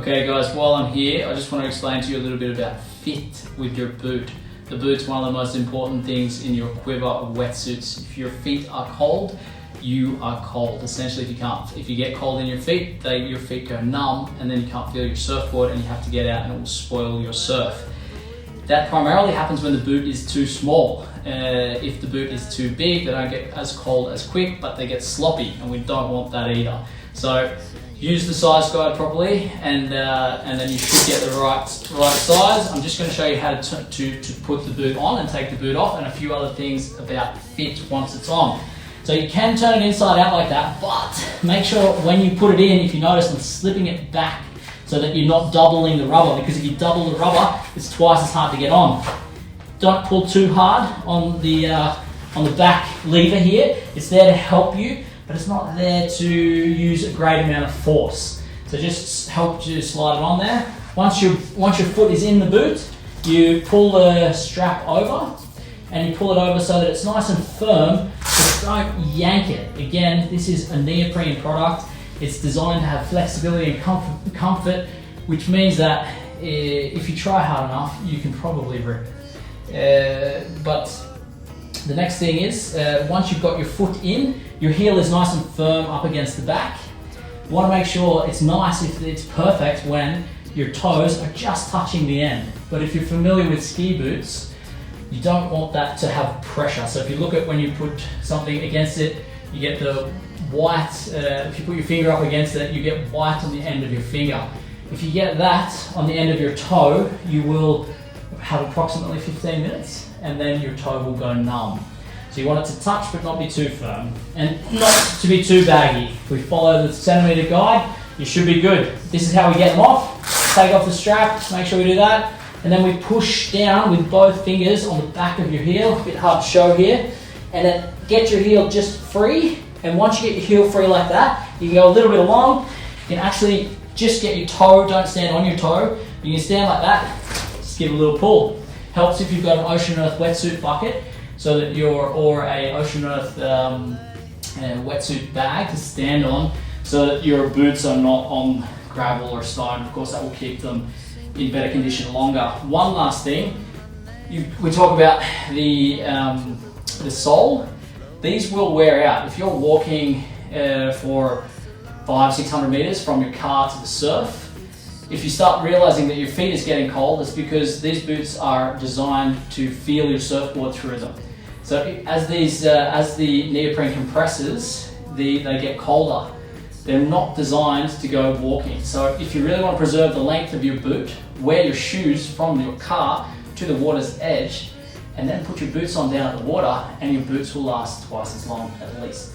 Okay guys, while I'm here, I just want to explain to you a little bit about fit with your boot. The boot's one of the most important things in your quiver of wetsuits. If your feet are cold, you are cold. Essentially, if you get cold in your feet, your feet go numb and then you can't feel your surfboard and you have to get out and it will spoil your surf. That primarily happens when the boot is too small. If the boot is too big, they don't get as cold as quick, but they get sloppy, and we don't want that either. So use the size guide properly, and then you should get the right size. I'm just going to show you how to put the boot on and take the boot off, and a few other things about fit once it's on. So you can turn it inside out like that, but make sure when you put it in, if you notice, I'm slipping it back so that you're not doubling the rubber, because if you double the rubber, it's twice as hard to get on. Don't pull too hard on the back lever here. It's there to help you, but it's not there to use a great amount of force. So just help you slide it on there. Once your foot is in the boot, you pull the strap over, and you pull it over so that it's nice and firm, but don't yank it. Again, this is a neoprene product. It's designed to have flexibility and comfort, which means that if you try hard enough, you can probably rip it. But the next thing is, once you've got your foot in, your heel is nice and firm up against the back. You want to make sure it's nice, if it's perfect, when your toes are just touching the end. But if you're familiar with ski boots, you don't want that to have pressure. So if you look at when you put something against it, you get the white, if you put your finger up against it, you get white on the end of your finger. If you get that on the end of your toe, you will have approximately 15 minutes and then your toe will go numb. So you want it to touch but not be too firm and not to be too baggy. If we follow the centimetre guide, you should be good. This is how we get them off. Take off the strap, make sure we do that, and then we push down with both fingers on the back of your heel, a bit hard to show here, and then get your heel just free. And once you get your heel free like that, you can go a little bit along. You can actually just get your toe, don't stand on your toe. You can stand like that, just give a little pull. Helps if you've got an Ocean Earth wetsuit bucket, so that or a Ocean Earth wetsuit bag to stand on, so that your boots are not on gravel or stone. Of course, that will keep them in better condition longer. One last thing, we talk about the sole. These will wear out. If you're walking for 500-600 meters from your car to the surf, if you start realizing that your feet is getting cold, it's because these boots are designed to feel your surfboard through them. So as the neoprene compresses, they get colder. They're not designed to go walking. So if you really want to preserve the length of your boot, wear your shoes from your car to the water's edge, and then put your boots on down at the water, and your boots will last twice as long at least.